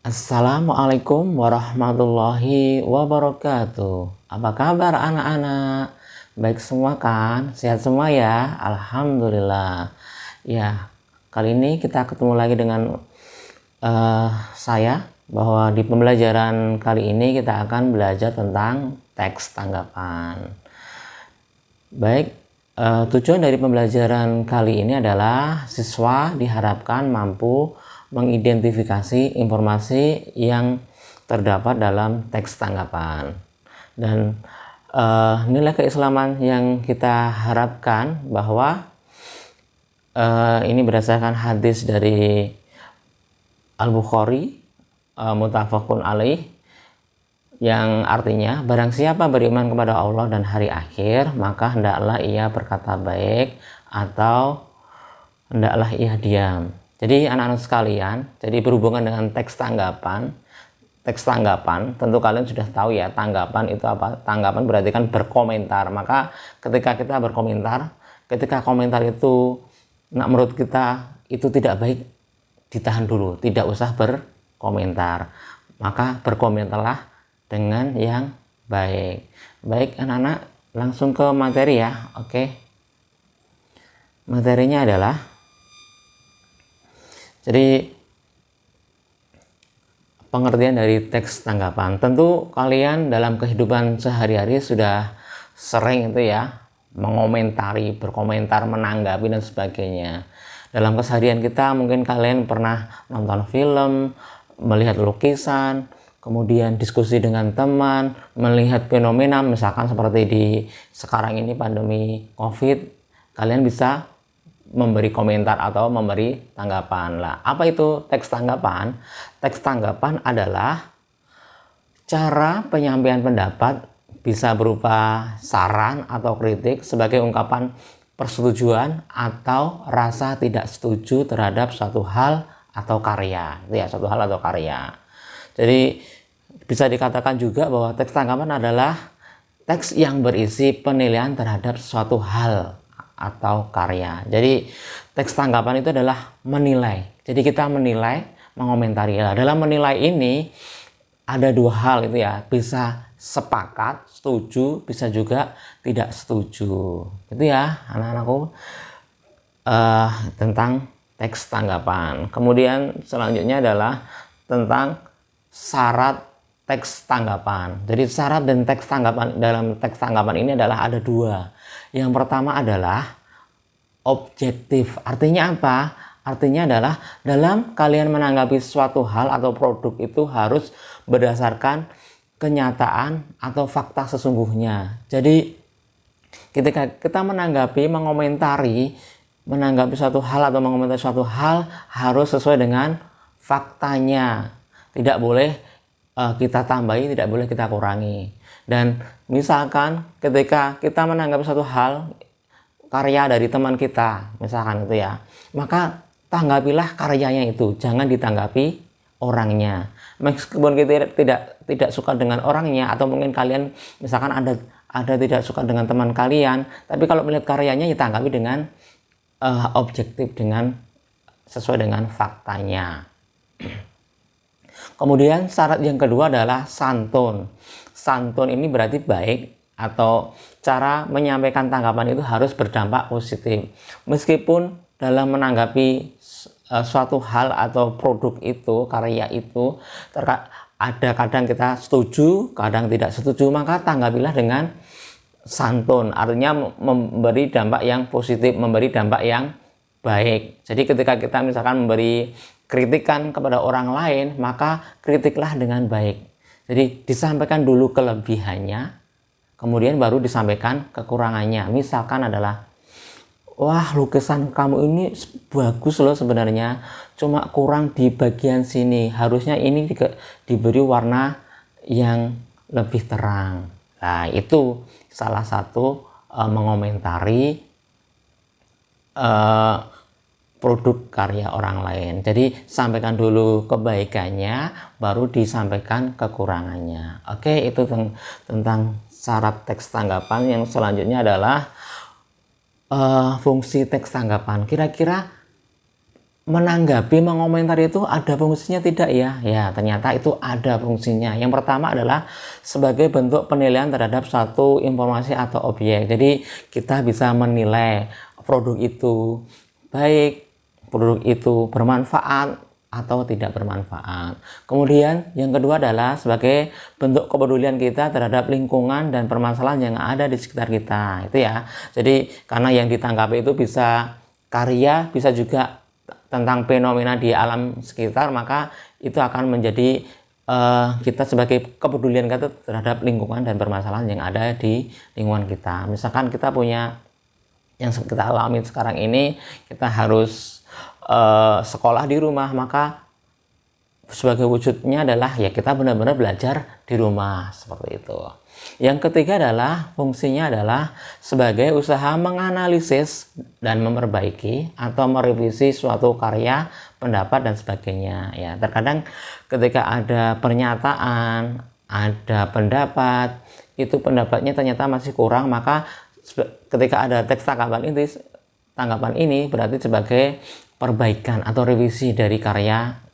Assalamualaikum warahmatullahi wabarakatuh. Apa kabar anak-anak? Baik semua kan? Sehat semua ya? Alhamdulillah. Ya, kali ini kita ketemu lagi dengan saya, bahwa di pembelajaran kali ini kita akan belajar tentang teks tanggapan. Baik, tujuan dari pembelajaran kali ini adalah siswa diharapkan mampu mengidentifikasi informasi yang terdapat dalam teks tanggapan, dan nilai keislaman yang kita harapkan bahwa ini berdasarkan hadis dari Al-Bukhari, muttafaqun alaih, yang artinya barang siapa beriman kepada Allah dan hari akhir, maka hendaklah ia berkata baik atau hendaklah ia diam. Jadi anak-anak sekalian, jadi berhubungan dengan teks tanggapan, tentu kalian sudah tahu ya, tanggapan itu apa? Tanggapan berarti kan berkomentar. Maka ketika kita berkomentar, ketika komentar itu menurut kita itu tidak baik, ditahan dulu, tidak usah berkomentar. Maka berkomentarlah dengan yang baik. Baik anak-anak, langsung ke materi ya. Oke. Materinya adalah, jadi pengertian dari teks tanggapan. Tentu kalian dalam kehidupan sehari-hari sudah sering itu ya, mengomentari, berkomentar, menanggapi dan sebagainya. Dalam keseharian kita mungkin kalian pernah nonton film, melihat lukisan, kemudian diskusi dengan teman, melihat fenomena misalkan seperti di sekarang ini pandemi COVID, kalian bisa memberi komentar atau memberi tanggapan. Lah, apa itu teks tanggapan? Teks tanggapan adalah cara penyampaian pendapat, bisa berupa saran atau kritik sebagai ungkapan persetujuan atau rasa tidak setuju terhadap suatu hal atau karya. Itu ya, suatu hal atau karya. Jadi bisa dikatakan juga bahwa teks tanggapan adalah teks yang berisi penilaian terhadap suatu hal atau karya. Jadi teks tanggapan itu adalah menilai. Jadi kita menilai, mengomentari. Nah, dalam menilai ini ada dua hal itu ya, bisa sepakat, setuju, bisa juga tidak setuju. Itu ya anak-anakku tentang teks tanggapan. Kemudian selanjutnya adalah tentang syarat teks tanggapan. Jadi syarat dan teks tanggapan dalam teks tanggapan ini adalah ada dua. Yang pertama adalah objektif. Artinya apa? Artinya adalah dalam kalian menanggapi suatu hal atau produk itu harus berdasarkan kenyataan atau fakta sesungguhnya. Jadi ketika kita menanggapi, menanggapi suatu hal atau mengomentari suatu hal harus sesuai dengan faktanya. Tidak boleh kita tambahi, tidak boleh kita kurangi. Dan misalkan ketika kita menanggapi suatu hal, karya dari teman kita misalkan itu ya, maka tanggapilah karyanya itu, jangan ditanggapi orangnya. Meskipun kita tidak suka dengan orangnya, atau mungkin kalian misalkan ada tidak suka dengan teman kalian, tapi kalau melihat karyanya ya tanggapi dengan objektif, dengan sesuai dengan faktanya. Kemudian syarat yang kedua adalah santun. Santun ini berarti baik, atau cara menyampaikan tanggapan itu harus berdampak positif. Meskipun dalam menanggapi suatu hal atau produk itu, karya itu, ada kadang kita setuju, kadang tidak setuju, maka tanggapilah dengan santun. Artinya memberi dampak yang positif, memberi dampak yang baik. Jadi ketika kita misalkan memberi kritikan kepada orang lain, maka kritiklah dengan baik. Jadi disampaikan dulu kelebihannya, kemudian baru disampaikan kekurangannya. Misalkan adalah, wah lukisan kamu ini bagus loh sebenarnya, cuma kurang di bagian sini, harusnya ini diberi warna yang lebih terang. Nah, itu salah satu mengomentari produk karya orang lain. Jadi sampaikan dulu kebaikannya, baru disampaikan kekurangannya. Oke, itu tentang syarat teks tanggapan. Yang selanjutnya adalah fungsi teks tanggapan. Kira-kira menanggapi, mengomentari itu ada fungsinya tidak ya? Ya, ternyata itu ada fungsinya. Yang pertama adalah sebagai bentuk penilaian terhadap suatu informasi atau objek. Jadi kita bisa menilai produk itu baik, produk itu bermanfaat atau tidak bermanfaat. Kemudian yang kedua adalah sebagai bentuk kepedulian kita terhadap lingkungan dan permasalahan yang ada di sekitar kita. Itu ya. Jadi karena yang ditanggapi itu bisa karya, bisa juga tentang fenomena di alam sekitar, maka itu akan menjadi kita sebagai kepedulian kita terhadap lingkungan dan permasalahan yang ada di lingkungan kita. Misalkan kita punya yang kita alami sekarang ini, kita harus sekolah di rumah, maka sebagai wujudnya adalah ya kita benar-benar belajar di rumah, seperti itu. Yang ketiga adalah fungsinya adalah sebagai usaha menganalisis dan memperbaiki atau merevisi suatu karya, pendapat dan sebagainya. Ya, terkadang ketika ada pernyataan, ada pendapat, itu pendapatnya ternyata masih kurang, maka ketika ada teks tanggapan ini berarti sebagai perbaikan atau revisi dari karya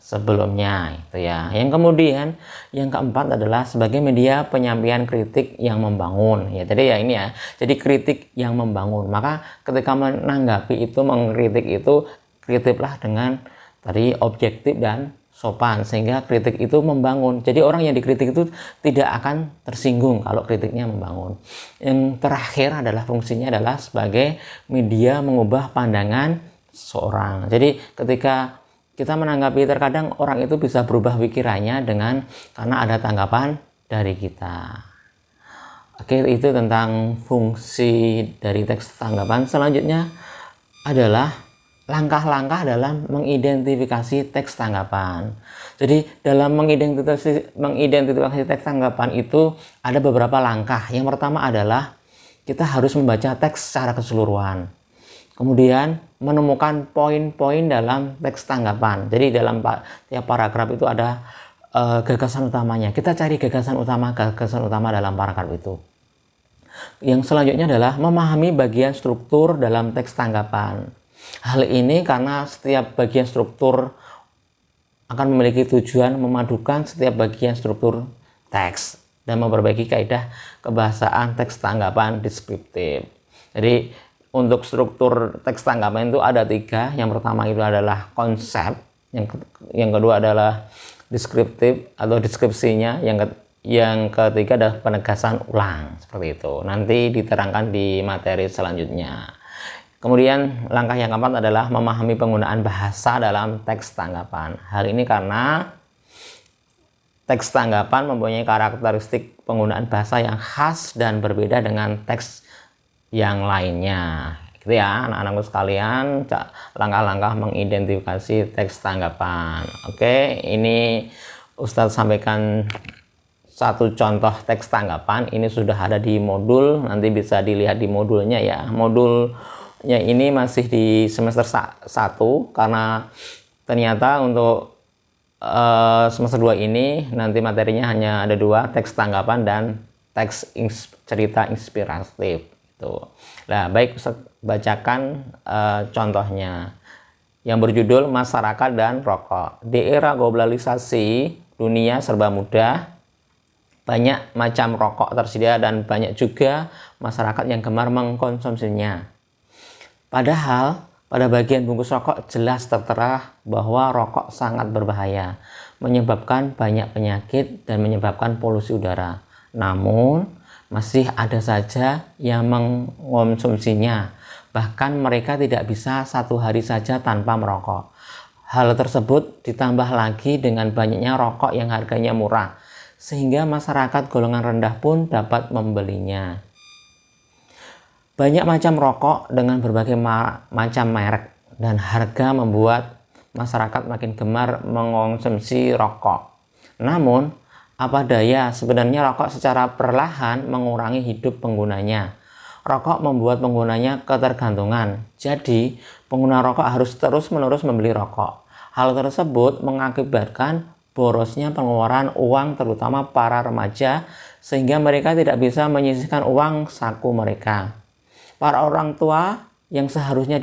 sebelumnya, itu ya. Yang kemudian yang keempat adalah sebagai media penyampaian kritik yang membangun, ya. Jadi ya ini ya, jadi kritik yang membangun. Maka ketika menanggapi itu, mengkritik itu, kritiklah dengan tadi objektif dan sopan, sehingga kritik itu membangun. Jadi orang yang dikritik itu tidak akan tersinggung kalau kritiknya membangun. Yang terakhir adalah fungsinya adalah sebagai media mengubah pandangan seorang. Jadi ketika kita menanggapi, terkadang orang itu bisa berubah pikirannya karena ada tanggapan dari kita. Oke, itu tentang fungsi dari teks tanggapan. Selanjutnya adalah langkah-langkah dalam mengidentifikasi teks tanggapan. Jadi dalam mengidentifikasi teks tanggapan itu ada beberapa langkah. Yang pertama adalah kita harus membaca teks secara keseluruhan. Kemudian menemukan poin-poin dalam teks tanggapan. Jadi dalam tiap paragraf itu ada gagasan utamanya. Kita cari gagasan utama dalam paragraf itu. Yang selanjutnya adalah memahami bagian struktur dalam teks tanggapan. Hal ini karena setiap bagian struktur akan memiliki tujuan memadukan setiap bagian struktur teks dan memperbaiki kaidah kebahasaan teks tanggapan deskriptif. Jadi untuk struktur teks tanggapan itu ada 3. Yang pertama itu adalah konsep, yang kedua adalah deskriptif atau deskripsinya, yang ketiga adalah penegasan ulang, seperti itu. Nanti diterangkan di materi selanjutnya. Kemudian langkah yang keempat adalah memahami penggunaan bahasa dalam teks tanggapan. Hal ini karena teks tanggapan mempunyai karakteristik penggunaan bahasa yang khas dan berbeda dengan teks yang lainnya, gitu ya anak-anakku sekalian. Langkah-langkah mengidentifikasi teks tanggapan. Oke, ini Ustadz sampaikan satu contoh teks tanggapan. Ini sudah ada di modul, nanti bisa dilihat di modulnya ya. Modulnya ini masih di semester 1 karena ternyata untuk semester 2 ini nanti materinya hanya ada 2, teks tanggapan dan teks cerita inspiratif. Nah, baik, Ustaz bacakan contohnya yang berjudul Masyarakat dan Rokok. Di era globalisasi, dunia serba mudah, banyak macam rokok tersedia dan banyak juga masyarakat yang gemar mengkonsumsinya. Padahal pada bagian bungkus rokok jelas tertera bahwa rokok sangat berbahaya, menyebabkan banyak penyakit dan menyebabkan polusi udara. Namun masih ada saja yang mengkonsumsinya. Bahkan mereka tidak bisa 1 hari saja tanpa merokok. Hal tersebut ditambah lagi dengan banyaknya rokok yang harganya murah, sehingga masyarakat golongan rendah pun dapat membelinya. Banyak macam rokok dengan berbagai macam merek dan harga membuat masyarakat makin gemar mengkonsumsi rokok. Namun apa daya, sebenarnya rokok secara perlahan mengurangi hidup penggunanya. Rokok membuat penggunanya ketergantungan. Jadi, pengguna rokok harus terus-menerus membeli rokok. Hal tersebut mengakibatkan borosnya pengeluaran uang terutama para remaja, sehingga mereka tidak bisa menyisihkan uang saku mereka. Para orang tua yang seharusnya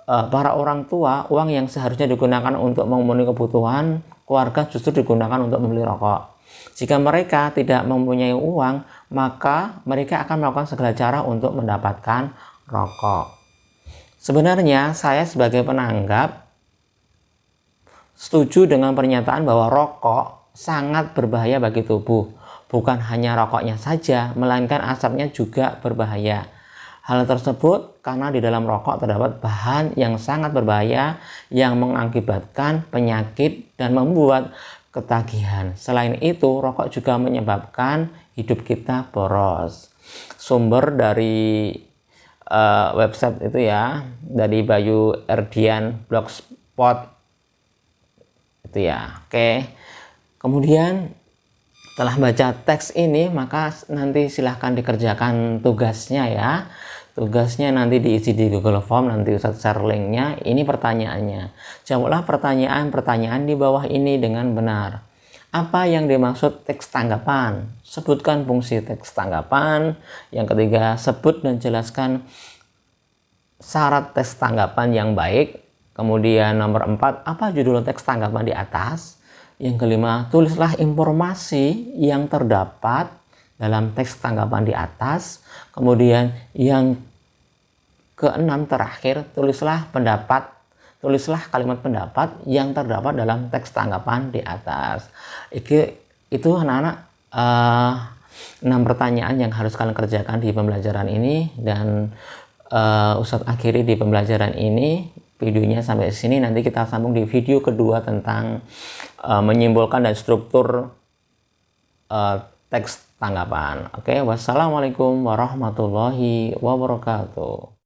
para orang tua, uang yang seharusnya digunakan untuk memenuhi kebutuhan keluarga justru digunakan untuk membeli rokok. Jika mereka tidak mempunyai uang, maka mereka akan melakukan segala cara untuk mendapatkan rokok. Sebenarnya saya sebagai penanggap setuju dengan pernyataan bahwa rokok sangat berbahaya bagi tubuh. Bukan hanya rokoknya saja, melainkan asapnya juga berbahaya. Hal tersebut karena di dalam rokok terdapat bahan yang sangat berbahaya yang mengakibatkan penyakit dan membuat ketagihan. Selain itu, rokok juga menyebabkan hidup kita boros. Sumber dari website itu ya, dari Bayu Erdian Blogspot itu ya. Oke, kemudian setelah baca teks ini, maka nanti silahkan dikerjakan tugasnya ya. Tugasnya nanti diisi di Google Form, nanti Ustadz share linknya. Ini pertanyaannya. Jawablah pertanyaan-pertanyaan di bawah ini dengan benar. Apa yang dimaksud teks tanggapan? Sebutkan fungsi teks tanggapan. Yang ketiga, sebut dan jelaskan syarat teks tanggapan yang baik. Kemudian nomor 4, apa judul teks tanggapan di atas? Yang kelima, tulislah informasi yang terdapat dalam teks tanggapan di atas. Kemudian yang keenam terakhir, tulislah kalimat pendapat yang terdapat dalam teks tanggapan di atas. Itu anak-anak 6 pertanyaan yang harus kalian kerjakan di pembelajaran ini, dan Ustadz akhiri di pembelajaran ini videonya sampai sini. Nanti kita sambung di video kedua tentang menyimpulkan dan struktur teks tanggapan. Oke, wassalamualaikum warahmatullahi wabarakatuh.